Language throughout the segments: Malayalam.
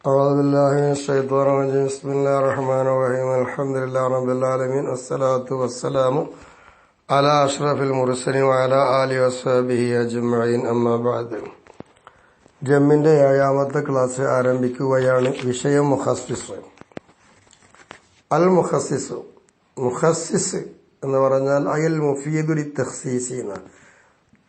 أعوذ بالله من الشيطان الرجيم بسم الله الرحمن الرحيم الحمد لله رب العالمين والصلاة والسلام على أشرف المرسلين وعلى آله وصحبه أجمعين أما بعد. ജമ്മിന്റെ 7ാമത്തെ ക്ലാസ് ആരംഭിക്കുകയാണ്. വിഷയം മുഖസ്സിസ്. അൽ മുഖസ്സിസ്, മുഖസ്സിസ് എന്ന് പറഞ്ഞാൽ അയൽ മുഫീദു ലിത്തഖ്സീസ്,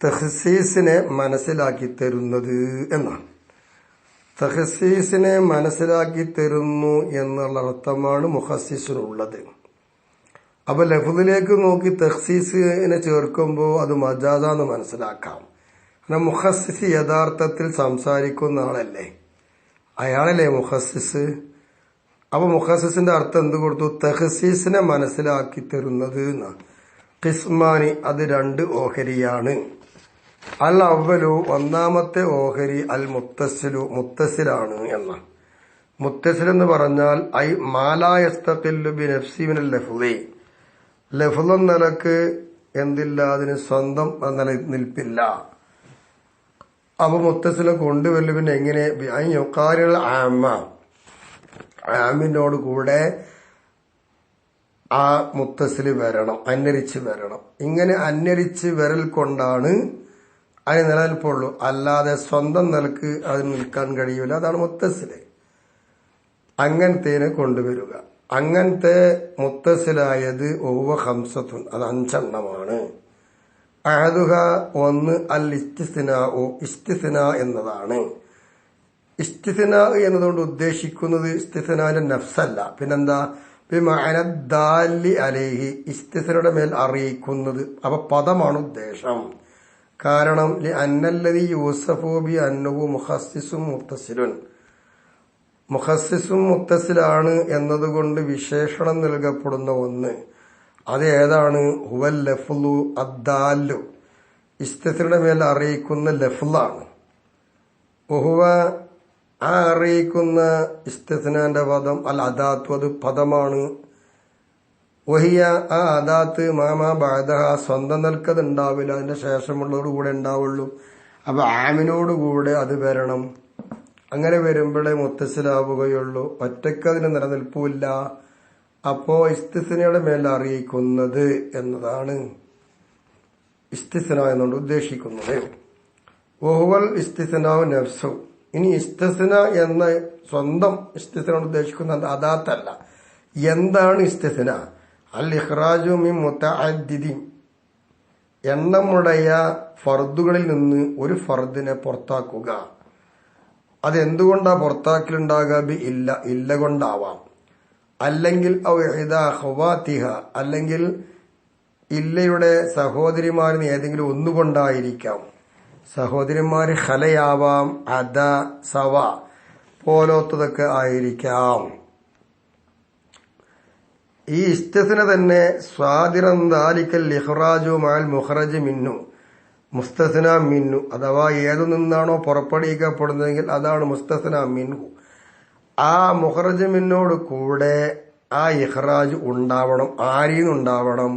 തഖ്സീസിനെ മനസ്സിലാക്കി തരുന്നത് എന്നാണ്. തഖ്സീസിനെ മനസ്സിലാക്കി തരുന്നു എന്നുള്ള അർത്ഥമാണ് മുഖസ്സിസിനുള്ളത്. അപ്പൊ ലഫ്ദിലേക്ക് നോക്കി തഖ്സീസിനെ ചേർക്കുമ്പോൾ അത് മജാസാന്ന് മനസ്സിലാക്കാം. കാരണം മുഖസ്സിസ് യഥാർത്ഥത്തിൽ സംസാരിക്കുന്ന ആളല്ലേ, അയാളല്ലേ മുഖസ്സിസ്. അപ്പൊ മുഖസ്സിസിന്റെ അർത്ഥം എന്ത് കൊടുത്തു? തഖ്സീസിനെ മനസ്സിലാക്കി തരുന്നത് എന്നാണ്. ഖിസ്മാനി, അത് 2 ഓഹരിയാണ്. അൽ അവലു, ഒന്നാമത്തെ ഓഹരി അൽ മുത്തസിലു, മുത്തസിലാണ് എന്ന. മുത്തസിൽ എന്ന് പറഞ്ഞാൽ ഐ മാലായസ്തഖില്ലു ബിനഫ്സി മിനൽ ലഫ്ളി, ലഫ്ള് നിലക്ക് എന്തില്ല, അതിന് സ്വന്തം നിൽപ്പില്ല. അപ്പൊ മുത്തസിലെ കൊണ്ടുവരല് പിന്നെ എങ്ങനെ? ആമിനോട് കൂടെ ആ മുത്തസില് വരണം, അന്വരിച്ച് വരണം. ഇങ്ങനെ അന്വരിച്ച് വരൽ കൊണ്ടാണ് അതിന് നിലനിൽപ്പുള്ളൂ, അല്ലാതെ സ്വന്തം നിലക്ക് അതിന് നിൽക്കാൻ കഴിയൂല. അതാണ് മുത്തസില്. അങ്ങനത്തേനെ കൊണ്ടുവരിക. അങ്ങനത്തെ മുത്തസിലായത് ഓവ ഹംസത്തുൻ, അത് 5 എണ്ണമാണ്. അഹദുഹ, 1 അൽ ഇസ്തിസ്നാഉ, ഇസ്തിസ്നാ എന്നതാണ്. ഇസ്തിസ്നാ എന്നതുകൊണ്ട് ഉദ്ദേശിക്കുന്നത് ഇസ്തിസ്നാന്റെ നഫ്സല്ല, പിന്നെന്താ? ബിമഅന ദാലി അലൈഹി, ഇസ്തിസ്നയുടെ മേൽ അറിയിക്കുന്നത്. അപ്പൊ പദമാണ് ഉദ്ദേശം. കാരണം അന്നല്ലദീ യൂസഫു ബി അന്നഹു മുഖസ്സിസും മുത്തസിലുൻ, മുഖസ്സിസും മുത്തസിലാണ് എന്നതുകൊണ്ട് വിശേഷണം നൽകപ്പെടുന്ന ഒന്ന് അത് ഏതാണ്? ഹുവൽ ലഫ്ളു അദ്ദാലു, ഇസ്തിസ്നയുടെ മേൽ അറിയിക്കുന്ന ലഫ്ളാണ്. ഹുവ, ആ അറിയിക്കുന്ന ഇസ്തിസ്നാന്റെ പദം, അൽ അദാത്തു, അത് പദമാണ്. വഹിയ, ആ അദാത്ത് മാമാ ബഅദഹ, സ്വന്തം നിൽക്കത് ഉണ്ടാവില്ല, അതിന്റെ ശേഷമുള്ളതോട് കൂടെ ഉണ്ടാവുള്ളൂ. അപ്പൊ ആമിനോടുകൂടെ അത് വരണം. അങ്ങനെ വരുമ്പോഴേ മുത്തസിലാവുകയുള്ളൂ, ഒറ്റക്കതിന് നിലനിൽപ്പില്ല. അപ്പോ ഇസ്തിസ്നയുടെ മേൽ അറിയിക്കുന്നത് എന്നതാണ് ഇസ്തിസ്ന എന്നുകൊണ്ട് ഉദ്ദേശിക്കുന്നത്. വഹുവൽ ഇസ്തിസ്നാഉ നഫ്സു. ഇനി ഇസ്തിസ്ന എന്ന സ്വന്തം ഇസ്തിസ്നയോട് ഉദ്ദേശിക്കുന്നത് അദാത്തല്ല. എന്താണ് ഇസ്തിസ്ന? അൽ ഇഖ്റാജു മിൻ മുതഅദ്ദിദിൻ, എണ്ണമുടയ ഫർദുകളിൽ നിന്ന് ഒരു ഫർദിനെ പുറത്താക്കുക. അതെന്തുകൊണ്ടാ പുറത്താക്കലുണ്ടാകുക? ബി ഇല്ല, ഇല്ല കൊണ്ടാവാം. അല്ലെങ്കിൽ ഔ ഇഹ്ദാ ഖവാതിഹ, അല്ലെങ്കിൽ ഇല്ലയുടെ സഹോദരിമാരിൽ ഏതെങ്കിലും ഒന്നുകൊണ്ടായിരിക്കാം. സഹോദരിമാര് ഖലയാവാം, അദ, സവ പോലത്തതൊക്കെ ആയിരിക്കാം. ഈ ഇസ്തിസ്ന തന്നെ സ്വാദിറൻ ദാലിക്കൽ ഇഖ്റാജു മഅൽ മുഖ്റജ് മിന്നു, മുസ്തസ്ന മിന്നു, അഥവാ ഏതു നിന്നാണോ പുറപ്പെടുവിക്കപ്പെടുന്നതെങ്കിൽ അതാണ് മുസ്തസ്ന മിൻഹു. ആ മുഖ്റജ് മിന്നോട് കൂടെ ആ ഇഖ്റാജ് ഉണ്ടാവണം. ആരീന്നുണ്ടാവണം?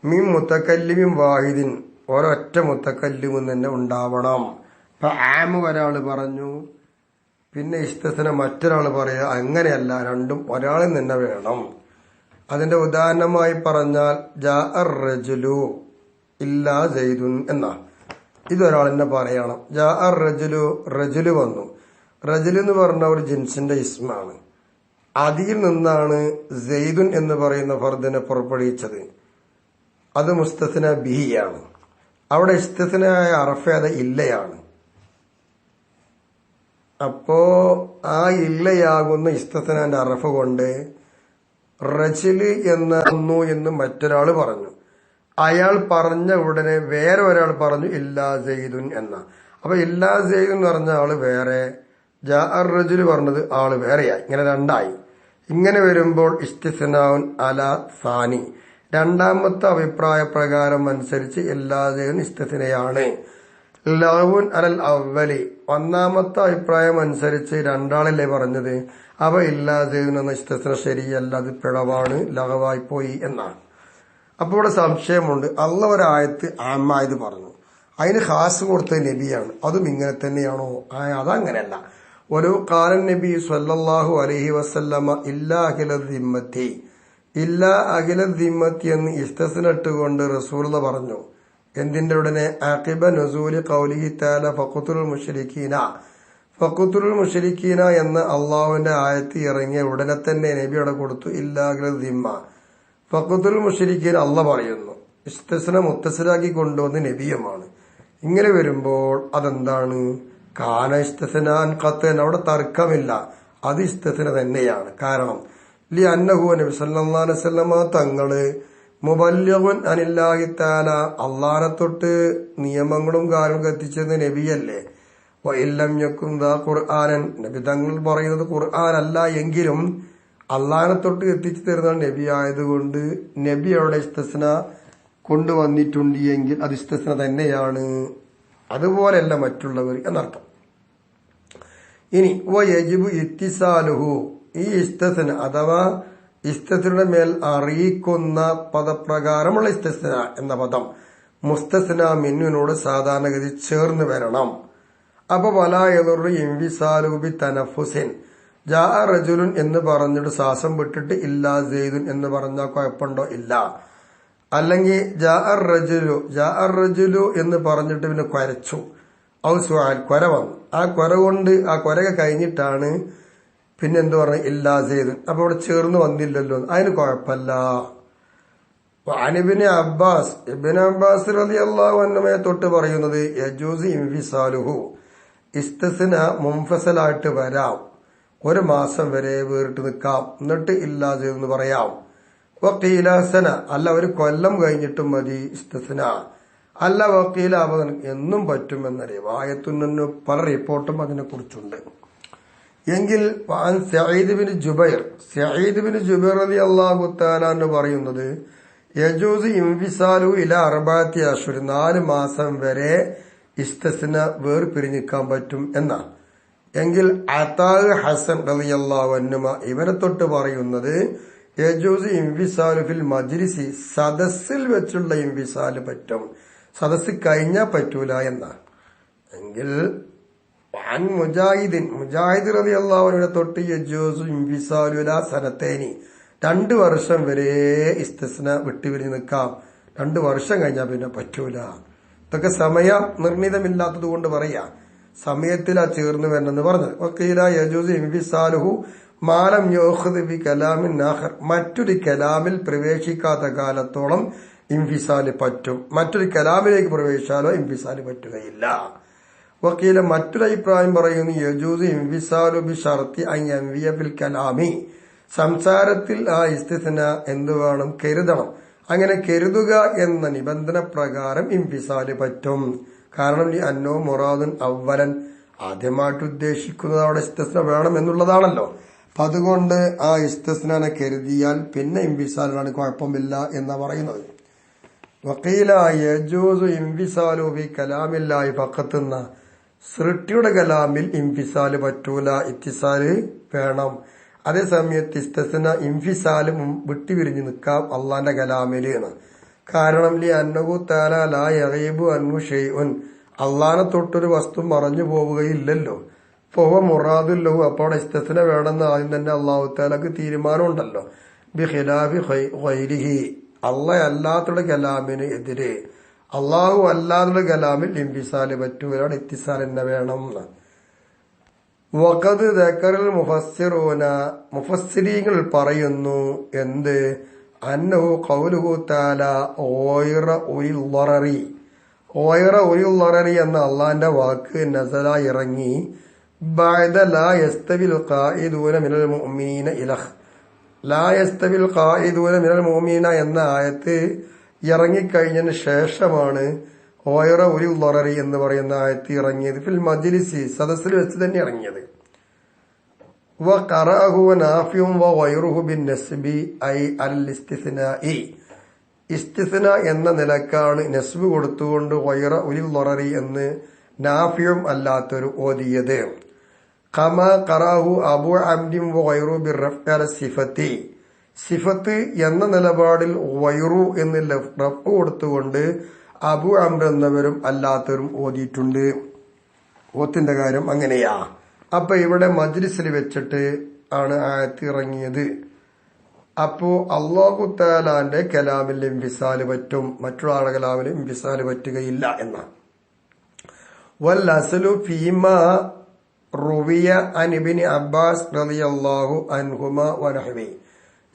മിൻ മുതകല്ലിമിൻ വാഹിദിൻ, ഒരൊറ്റ മുതകല്ലിമും തന്നെ ഉണ്ടാവണം. ഇപ്പൊ ആമ് ഒരാള് പറഞ്ഞു, പിന്നെ ഇസ്തിസ്ന മറ്റൊരാള് പറയുക, അങ്ങനെയല്ല, രണ്ടും ഒരാളിൽ തന്നെ വേണം. അതിന്റെ ഉദാഹരണമായി പറഞ്ഞാൽ ജാഅർ റജുലു ഇല്ലാ സൈദുൻ എന്നാ. ഇതൊരാൾ തന്നെ പറയണം. ജാഅർ റജുലു, റജുല് വന്നു. റജുൽ എന്ന് പറഞ്ഞ ഒരു ജിൻസിന്റെ ഇസ്മാണ്. അതിൽ നിന്നാണ് സൈദുൻ എന്ന് പറയുന്ന ഫർദിനെ പുറപ്പെടുവിച്ചത്. അത് മുസ്തസ്ന ബിഹിയാണ്. അവിടെ ഇസ്തിസ്നായ അറഫേത ഇല്ലയാണ്. അപ്പോ ആ ഇല്ലയാകുന്ന ഇസ്തിസ്നാന്റെ അറഫ കൊണ്ട് റജുല് എന്ന് മറ്റൊരാള് പറഞ്ഞു. അയാൾ പറഞ്ഞ ഉടനെ വേറെ ഒരാൾ പറഞ്ഞു ഇല്ലാ സൈദുൻ എന്ന. അപ്പൊ ഇല്ലാ സൈദുൻ എന്ന് പറഞ്ഞ ആള് വേറെ, ജാഅർ റജുല് പറഞ്ഞത് ആള് വേറെയായി. ഇങ്ങനെ 2 ആയി. ഇങ്ങനെ വരുമ്പോൾ ഇസ്തിസ്നാഉൻ അലാ സാനി, രണ്ടാമത്തെ അഭിപ്രായ പ്രകാരം അനുസരിച്ച് എല്ലാ സൈദുൻ ഇസ്തിസ്നയാണ്. ലഹുൻ അലൽ അവലി, ഒന്നാമത്തെ അഭിപ്രായം അനുസരിച്ച് 2 ആളല്ലേ പറഞ്ഞത്. അപ്പൊ ഇല്ലാ സൈദുൻ എന്ന ഇസ്തിസ്ന ശരിയല്ല, അത് പിഴവാണ്, ലഹവായി പോയി എന്നാണ്. അപ്പൊ ഇവിടെ സംശയമുണ്ട്. അല്ലാഹ് ഒരായത്ത് ആമായത് പറഞ്ഞു, അതിന് ഖാസ് കൊടുത്തത് നബിയാണ്. അതും ഇങ്ങനെ തന്നെയാണോ? അതങ്ങനെയല്ല. വലു ഖാലൻ നബി സ്വല്ലല്ലാഹു അലൈഹി വസല്ലമ ഇല്ലാ അഖില ദിമ്മത്തി, ഇല്ലാ അഖില ദിമ്മത്തി എന്ന് ഇസ്തസ്നട്ടുകൊണ്ട് റസൂലുള്ള പറഞ്ഞു. എന്തിന്റെ ഉടനെ? അഖിബ നുസൂലി ഖൗലിഹി തആല ഫഖ്തുലുൽ മുശ്രിക്കീന, ഫഖ്തുലുൽ മുശ്രിക്കീന എന്ന അള്ളാഹുവിന്റെ ആയത്ത് ഇറങ്ങിയ ഉടനെ തന്നെ നബി അവിടെ കൊടുത്തു ഇല്ലാ അഖില ദിമ്മ. ഫഖ്തുലുൽ മുശ്രിക്കീന അള്ളാഹ് പറയുന്നു, ഇസ്തസ്ന മുത്തസിലാക്കി കൊണ്ടുവന്ന് നബിയുമാണ്. ഇങ്ങനെ വരുമ്പോൾ അതെന്താണ്? കാന ഇസ്തസ്നാൻ ഖത്തൻ, അവിടെ തർക്കമില്ല, അത് ഇസ്തസ്ന തന്നെയാണ്. കാരണം ലി അന്നഹു നബി സല്ലല്ലാഹു അലൈഹി വസല്ലമ തങ്ങള് മുബല്ലിഗുൻ അനില്ലാഹി തആല, അള്ളാഹനെ തൊട്ട് നിയമങ്ങളും കാര്യങ്ങളും എത്തിച്ചത് നബിയല്ലേ. വഇല്ലം യകുൻ ദാ ഖുർആനൻ, നബി തങ്ങൾ പറയുന്നത് ഖുർആൻ അല്ല എങ്കിലും അള്ളാഹനെ തൊട്ട് എത്തിച്ചു തരുന്ന നബി ആയതുകൊണ്ട് നബി അവിടെ ഇസ്തസ്ന കൊണ്ടുവന്നിട്ടുണ്ട് എങ്കിൽ അത് ഇസ്തസ്ന തന്നെയാണ്, അതുപോലെയല്ല മറ്റുള്ളവർ എന്നർത്ഥം. ഇനി വയജിബു ഇത്തിസാലുഹു, ഈ ഇസ്തസ്ന അഥവാ ഇസ്തസ്നയുടെ മേൽ അറിയിക്കുന്ന പദപ്രകാരമുള്ള ഇസ്തസ്ന എന്ന പദം മുസ്തസ്ന മിന്നുവിനോട് സാധാരണഗതി ചേർന്ന് വരണം. അപ്പൊ വലായതൊരു ഇൻവിസാലുഹു ബി തനഫുസിൻ, ജാ റജുലുൻ എന്ന് പറഞ്ഞിട്ട് ശ്വാസം വിട്ടിട്ട് ഇല്ലാ സെയ്ദുൻ എന്ന് പറഞ്ഞാൽ കുഴപ്പമുണ്ടോ? ഇല്ല. അല്ലെങ്കിൽ ജാ റജുലു എന്ന് പറഞ്ഞിട്ട് പിന്നെ കുരച്ചു, ഔ സുആൽ, കുര വന്നു. ആ കുര കൊണ്ട് ആ കുരക കഴിഞ്ഞിട്ടാണ് പിന്നെ എന്ത് പറഞ്ഞു? ഇല്ലാ സെയ്ദുൻ. അപ്പൊ ഇവിടെ ചേർന്ന് വന്നില്ലല്ലോ, അതിന് കുഴപ്പമില്ല. ഇബ്നു അബ്ബാസ് റളിയല്ലാഹു അൻഹുമയെ തൊട്ട് പറയുന്നത് യജൂസു ഇൻഫിസാലുഹു, ഇസ്തസ്ന മുൻഫസലായിട്ട് വരാം, ഒരു മാസം വരെ വേറിട്ട് നിൽക്കാം, എന്നിട്ട് ഇല്ലാ സെയ്ദ് എന്ന് പറയാം. വക്കീല സന, അല്ല ഒരു കൊല്ലം കഴിഞ്ഞിട്ടും മതി ഇസ്തസ്ന, അല്ല വക്കീല അബദൻ എന്നും പറ്റുമെന്ന റിവായത്തുന്നു പല റിപ്പോർട്ടും അതിനെ കുറിച്ചുണ്ട്. എങ്കിൽ സഈദ് ബിൻ ജുബൈർ റളിയല്ലാഹു തആല എന്ന് പറയുന്നത് യജൂസു ഇൻഫിസാലു ഇല അർബഅത്തി അശ്ഹുർ, 4 മാസം വരെ ഇസ്തസ്ന വേർപിരിഞ്ഞിക്കാൻ പറ്റും എന്നാണ്. എങ്കിൽ അതാ ഹസൻ റളിയല്ലാഹു അൻഹുമ ഇവരെ തൊട്ട് പറയുന്നത് യജൂസു ഇൻഫിസാലു ഫിൽ മജ്ലിസി, സദസ്സിൽ വെച്ചുള്ള ഇൻഫിസാല് പറ്റും, സദസ് കഴിഞ്ഞാൽ പറ്റൂല എന്നാണ്. എങ്കിൽ മുജാഹിദ് റളിയല്ലാഹു അൻഹു തൊട്ട് യജൂസു ഇൻഫിസാലു ഇലാ സനതൈനി, 2 വർഷം വരെ ഇസ്തിസ്ന വിട്ടുപിരിഞ്ഞ് നിൽക്കാം, 2 വർഷം കഴിഞ്ഞാൽ പിന്നെ പറ്റൂല. ഇതൊക്കെ സമയം നിർണിതമില്ലാത്തത് കൊണ്ട് പറയാ, സമയത്തിലാ ചേർന്ന് വരണമെന്ന് പറഞ്ഞത്. വക്കീല യജൂസു ഇൻഫിസാലുഹു മാലം യഖുദ് ബി കലാമിൻ ആഖർ, മറ്റൊരു കലാമിൽ പ്രവേശിക്കാത്ത കാലത്തോളം ഇൻഫിസാല് പറ്റും, മറ്റൊരു കലാമിലേക്ക് പ്രവേശിച്ചാലോ ഇൻഫിസാല് പറ്റുകയില്ല. വക്കീല മറ്റൊരു അഭിപ്രായം പറയുന്നു യജൂസു ഇൻഫിസാലു ബി ശർത്തി അൻ യൻവിയ ബിൽ കലാമി, സംസാരത്തിൽ ആ ഇസ്തിസ്ന എന്ത് വേണം? കരുതണം. അങ്ങനെ കരുതുക എന്ന നിബന്ധന പ്രകാരം ഇൻഫിസാല് പറ്റും. കാരണം ഈ അന്നോ മുറാദുൻ അവലൻ, ആദ്യമായിട്ട് ഉദ്ദേശിക്കുന്നത് അവിടെ ഇസ്തിസ്ന വേണം എന്നുള്ളതാണല്ലോ. അപ്പൊ അതുകൊണ്ട് ആ ഇസ്തിസ്നാനെ കരുതിയാൽ പിന്നെ ഇൻഫിസാലിനാണ് കുഴപ്പമില്ല എന്നാ പറയുന്നത്. വക്കീല യജൂസു ഇൻഫിസാലു ബി കലാമില്ലാഹി ഫഖത്ത്, എന്ന സൃഷ്ടിയുടെ കലാമിൽ ഇൻഫിസാല് പറ്റൂല, ഇത്തിസാല് വേണം. അതേസമയത്ത് ഇസ്തിസ്ന ഇൻഫിസാല് വിട്ടുപിരിഞ്ഞു നിൽക്കാം അള്ളാന്റെ കലാമില് എന്ന്. കാരണം ലി അന്നഹു തആല ലാ യഗീബു അൻഹു ഷൈഉൻ, അള്ളാനെ തൊട്ടൊരു വസ്തു മറഞ്ഞു പോവുകയില്ലല്ലോ. ഫഹുവ മുറാദുൻ ലഹു, അപ്പോൾ അവിടെ ഇസ്തിസ്ന വേണമെന്ന് ആദ്യം തന്നെ അള്ളാഹു തആലക്ക് തീരുമാനമുണ്ടല്ലോ. ബി ഖിലാഫി ഗൈരിഹി, അള്ളാഹ് അല്ലാത്തയുടെ കലാമിന് എതിരെ, അള്ളാഹു അല്ലാത്തയുടെ കലാമിൽ ഇൻഫിസാല് പറ്റൂല, ഇത്തിസാൽ തന്നെ വേണം. വഖദ് ദക്കറൽ മുഫസ്സിറൂന, മുഫസ്സിരീങ്ങൾ പറയുന്നു എന്ത്? അന്നഹു ഖൗലുഹു തആല ഗൈറ ഉലിൽ ളററി, ഗൈറ ഉലിൽ ളററി എന്ന അള്ളാന്റെ വാക്ക് നസല ഇറങ്ങി ബഅദ ലാ യസ്തവിൽ ഖായിദൂന മിനൽ മുഅ്മിനീന ഇലഹ്, ലാ യസ്തവിൽ ഖായിദൂന മിനൽ മുഅ്മിനീന എന്ന ആയത്ത് ഇറങ്ങിക്കഴിഞ്ഞതിന് ശേഷമാണ് ഗൈറ ഉലിൽ ളററി എന്ന് പറയുന്ന ആയത്ത് ഇറങ്ങിയത്. ഫിൽ മജ്ലിസി, സദസ്സിൽ വെച്ച് തന്നെ ഇറങ്ങിയത്. വഖറഅഹു നാഫിഉ വഗൈറുഹു ബിന്നസ്ബി ഐ അൽ ഇസ്തിസ്നാഇ, ഇസ്തിസ്ന എന്ന നിലക്കാണ് നസ്ബ് കൊടുത്തുകൊണ്ട് ഗൈറ ഉലിൽ ളററി എന്ന് നാഫിയും അല്ലാത്തൊരു ഓതിയത്. ഖമാ ഖറഅഹു അബു അംദിൻ വഗൈറു ബിർറഫ്ഇ അല സിഫത്തി, സിഫത്ത് എന്ന നിലപാടിൽ ഗൈറു എന്ന് റഫ് കൊടുത്തുകൊണ്ട് അബു അംർ എന്നവരും അല്ലാത്തവരും ഓതിയിട്ടുണ്ട്. ഓത്തിന്റെ കാര്യം അങ്ങനെയാ. അപ്പൊ ഇവിടെ മജ്ലിസിൽ വെച്ചിട്ട് ആണ് ആയത്ത് ഇറങ്ങിയത്. അപ്പോ അല്ലാഹു തആലാന്റെ കലാമിൽ ഇൻഫിസാല് പറ്റും, മറ്റുള്ള ആളുടെ കലാമിൽ ഇൻഫിസാല് പറ്റുകയില്ല എന്നാണ്. വൽ അസ്ലു ഫീമാ റുവിയ അൻ ഇബ്നു അബ്ബാസ് റളിയല്ലാഹു അൻഹുമാ വനഹ്വി.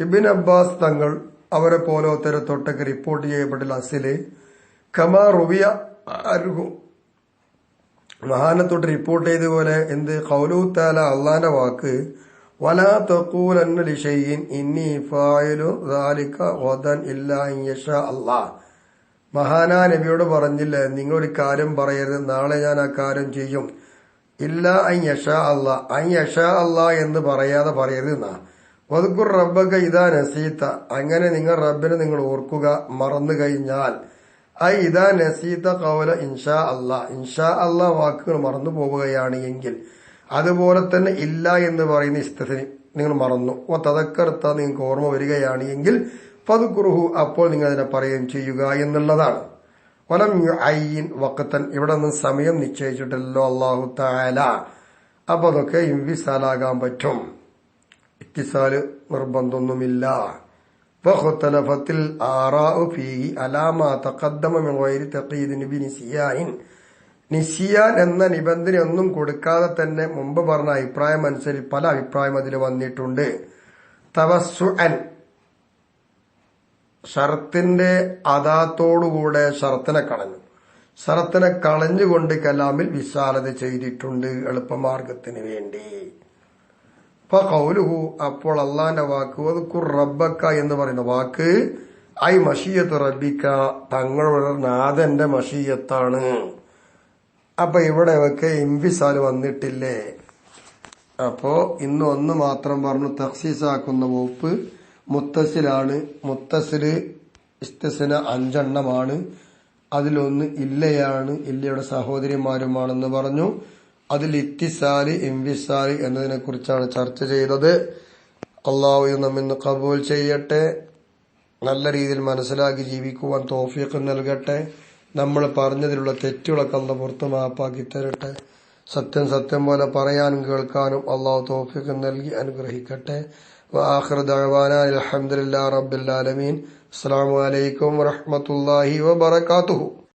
ഇബ്നു അബ്ബാസ് തങ്ങൾ അവരെ പോലോത്തരത്തൊട്ടൊക്കെ റിപ്പോർട്ട് ചെയ്യപ്പെട്ട അസില് കമാ റുവിയ അൻഹു മഹാനത്തൊട്ട് റിപ്പോർട്ട് ചെയ്തതുപോലെ എന്ത് ഖൗലു തആല അള്ളാന്റെ വാക്ക് വലാ തഖൂലന്ന ലിശൈഇൻ ഇന്നി ഫായിലു ദാലിക ഗദൻ ഇല്ലാ ഇൻ യശാ അല്ലാഹ്. മഹാനാ നബിയോട് പറഞ്ഞില്ലേ, നിങ്ങൾ ഒരു കാര്യം പറയരുത്, നാളെ ഞാൻ ആ കാര്യം ചെയ്യും, ഇല്ലാ അൻ യശാ അല്ലാഹ്, അൻ യശാ അല്ലാഹ് എന്ന് പറയാതെ പറയരുത് എന്നാ. വദ്കുർ റബ്ബക ഇദാ നസീത, അങ്ങനെ നിങ്ങൾ റബ്ബിനെ നിങ്ങൾ ഓർക്കുക മറന്നു കഴിഞ്ഞാൽ. ഇദാ നസീത ഖൗല ഇൻഷാ അല്ലാഹ്, ഇൻഷാ അല്ലാഹ് വാക്കുകൾ മറന്നു പോവുകയാണ് എങ്കിൽ. അതുപോലെ തന്നെ ഇല്ല എന്ന് പറയുന്ന ഇസ്തിസ്ന നിങ്ങൾ മറന്നു, തദക്കർത്ത നിങ്ങൾക്ക് ഓർമ്മ വരികയാണ് എങ്കിൽ ഫദ്കുറുഹു, അപ്പോൾ നിങ്ങൾ അതിനെ പറയുകയും ചെയ്യുക എന്നുള്ളതാണ്. വലം യുഅയ്യിൻ വഖതൻ, ഇവിടെ നിന്ന് സമയം നിശ്ചയിച്ചിട്ടല്ലോ അല്ലാഹു തആല. അപ്പൊ അതൊക്കെ ഇൻഫിസാലാകാൻ പറ്റും, ഇത്തിസാല് നിർബന്ധമൊന്നുമില്ല. ഫഖ്തലഫത്തിൽ ആറാഉ ഫീഹി അലാ മാ തഖദ്ദമ മിൻ ഗൈരി തഖീദിൻ ബിനിസിയാൻ. നിസിയാൻ എന്ന നിബന്ധന ഒന്നും കൊടുക്കാതെ തന്നെ മുമ്പ് പറഞ്ഞ അഭിപ്രായം അനുസരിച്ച് പല അഭിപ്രായം അതിൽ വന്നിട്ടുണ്ട്. തവസ്സുഅൻ, ഷർത്തിന്റെ അദാത്തോടുകൂടെ ഷർത്തിനെ കളഞ്ഞു, ഷർത്തിനെ കളഞ്ഞുകൊണ്ട് കലാമിൽ വിശാലത ചെയ്തിട്ടുണ്ട് എളുപ്പമാർഗത്തിന് വേണ്ടി. ഖൗലുഹു, അപ്പോൾ അള്ളാന്റെ വാക്ക് വദ്കുർ റബ്ബക എന്ന് പറയുന്ന വാക്ക് ഐ മഷിയത്ത് റബ്ബിക, തങ്ങളുടെ നാഥന്റെ മഷിയത്താണ്. അപ്പൊ ഇവിടെ ഒക്കെ ഇൻഫിസാൽ വന്നിട്ടില്ലേ? അപ്പോ ഇന്ന് ഒന്ന് മാത്രം പറഞ്ഞു, തഖ്സീസാക്കുന്ന വകുപ്പ് മുത്തസിലാണ്. മുത്തസില് ഇസ്തിസ്ന 5 എണ്ണമാണ്, അതിലൊന്ന് ഇല്ലയാണ്, ഇല്ലയുടെ സഹോദരിമാരുമാണെന്ന് പറഞ്ഞു. അതിൽ ഇത്തിസാല് ഇൻഫിസാല് എന്നതിനെ കുറിച്ചാണ് ചർച്ച ചെയ്തത്. അള്ളാഹു നമ്മിന്ന് ഖബൂൽ ചെയ്യട്ടെ, നല്ല രീതിയിൽ മനസ്സിലാക്കി ജീവിക്കുവാൻ തൗഫീഖ് നൽകട്ടെ. നമ്മൾ പറഞ്ഞതിലുള്ള തെറ്റുകളൊക്കെ അല്ലാഹു പുറത്ത് മാപ്പാക്കി തരട്ടെ. സത്യം സത്യം പോലെ പറയാനും കേൾക്കാനും അള്ളാഹു തൗഫീഖ് നൽകി അനുഗ്രഹിക്കട്ടെ. വആഖിറു ദഅവാനാ അൽഹംദുലില്ലാഹി റബ്ബിൽ ആലമീൻ. അസ്സലാമു അലൈക്കും വറഹ്മത്തുള്ളാഹി വബറകാതുഹു.